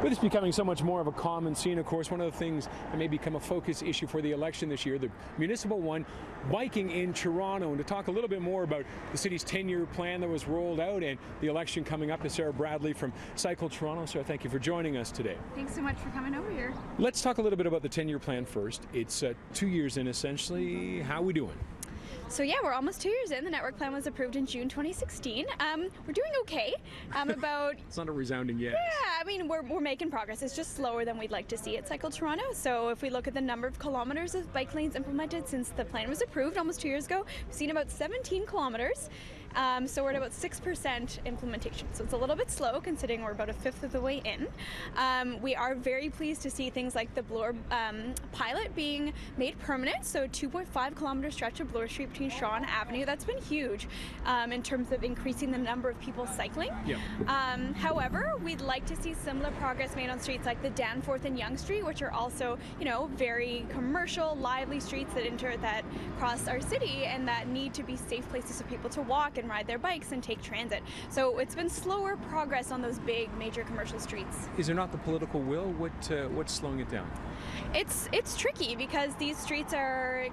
With this becoming so much more of a common scene, of course, one of the things that may become a focus issue for the election this year, the municipal one, biking in Toronto. And to talk a little bit more about the city's 10-year plan that was rolled out and the election coming up is Sarah Bradley from CycleTo Toronto. Sarah, thank you for joining us today. Thanks so much for coming over here. Let's talk a little bit about the 10-year plan first. It's 2 years in, essentially. How are we doing? So yeah, we're almost 2 years in. The network plan was approved in June 2016. We're doing okay. It's not a resounding yes. Yeah, I mean, we're making progress. It's just slower than we'd like to see at CycleTo Toronto. So if we look at the number of kilometers of bike lanes implemented since the plan was approved almost 2 years ago, we've seen about 17 kilometers. So we're at about 6% implementation. So it's a little bit slow considering we're about a fifth of the way in. We are very pleased to see things like the Bloor pilot being made permanent. So 2.5 kilometer stretch of Bloor Street between Shaw and Avenue. That's been huge in terms of increasing the number of people cycling. Yeah. However, we'd like to see similar progress made on streets like the Danforth and Yonge Street, which are also, very commercial, lively streets that cross our city and that need to be safe places for people to walk and ride their bikes and take transit. So it's been slower progress on those big major commercial streets. Is there not the political will? What's slowing it down? It's tricky because these streets are,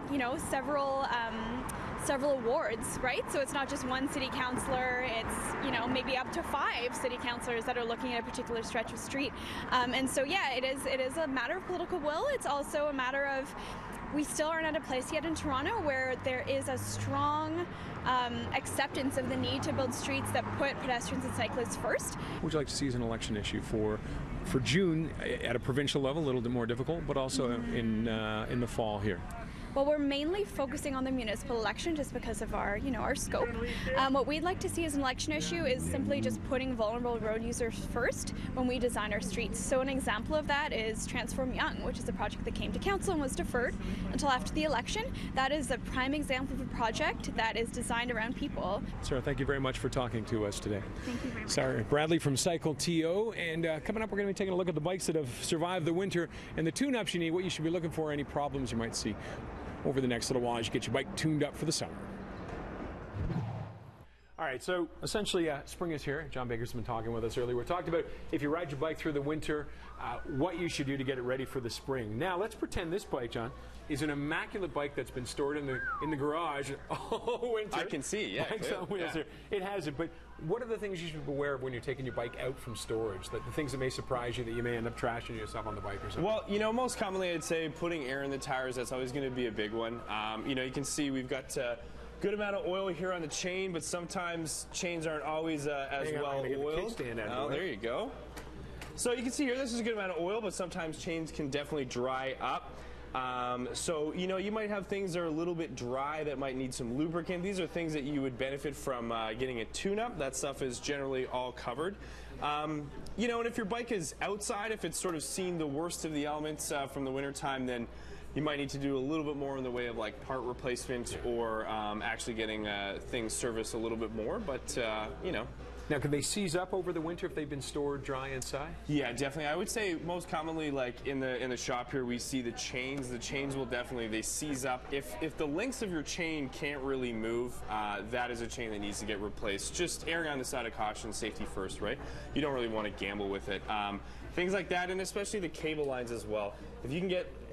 several wards, right? So it's not just one city councillor, it's, maybe up to 5 city councillors that are looking at a particular stretch of street. And so, yeah, it is a matter of political will. It's also a matter of we still aren't at a place yet in Toronto where there is a strong acceptance of the need to build streets that put pedestrians and cyclists first. What would you like to see as an election issue for June at a provincial level, a little bit more difficult, but also in the fall here? Well, we're mainly focusing on the municipal election just because of our, our scope. What we'd like to see as an election issue is simply just putting vulnerable road users first when we design our streets. So an example of that is Transform Yonge, which is a project that came to council and was deferred until after the election. That is a prime example of a project that is designed around people. Sarah, thank you very much for talking to us today. Thank you very much. Sarah Bradley from CycleTo, and coming up we're going to be taking a look at the bikes that have survived the winter and the tune-ups you need, what you should be looking for, any problems you might see over the next little while as you get your bike tuned up for the summer. All right, so essentially spring is here. John Baker's been talking with us earlier. We talked about if you ride your bike through the winter, what you should do to get it ready for the spring. Now let's pretend this bike, John, is an immaculate bike that's been stored in the garage all winter. I can see, yeah. Bikes on wheels here. It has it, but what are the things you should be aware of when you're taking your bike out from storage? The things that may surprise you that you may end up trashing yourself on the bike or something? Well, most commonly I'd say putting air in the tires. That's always going to be a big one. You can see we've got good amount of oil here on the chain, but sometimes chains aren't always as well oiled. Oh, there you go. So you can see here, this is a good amount of oil, but sometimes chains can definitely dry up. So, you might have things that are a little bit dry that might need some lubricant. These are things that you would benefit from getting a tune-up. That stuff is generally all covered. And if your bike is outside, if it's sort of seen the worst of the elements from the wintertime, then you might need to do a little bit more in the way of like part replacement or actually getting things serviced a little bit more, but Now, can they seize up over the winter if they've been stored dry inside? Yeah, definitely. I would say most commonly, like in the shop here, we see the chains. The chains will they seize up. If the links of your chain can't really move, that is a chain that needs to get replaced. Just erring on the side of caution, safety first, right? You don't really want to gamble with it. Things like that, and especially the cable lines as well.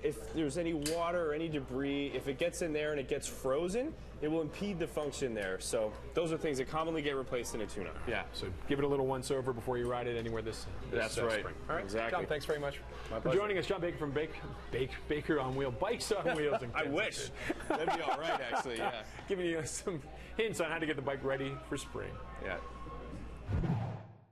If there's any water or any debris, if it gets in there and it gets frozen, it will impede the function there. So those are things that commonly get replaced in a tune-up. Yeah, so give it a little once-over before you ride it anywhere this That's right. spring. All right, exactly. John, thanks very much My for pleasure. joining us. John Baker from Baker on Wheel, Bikes on Wheels. I wish. That'd be all right, actually, yeah. Giving you some hints on how to get the bike ready for spring. Yeah.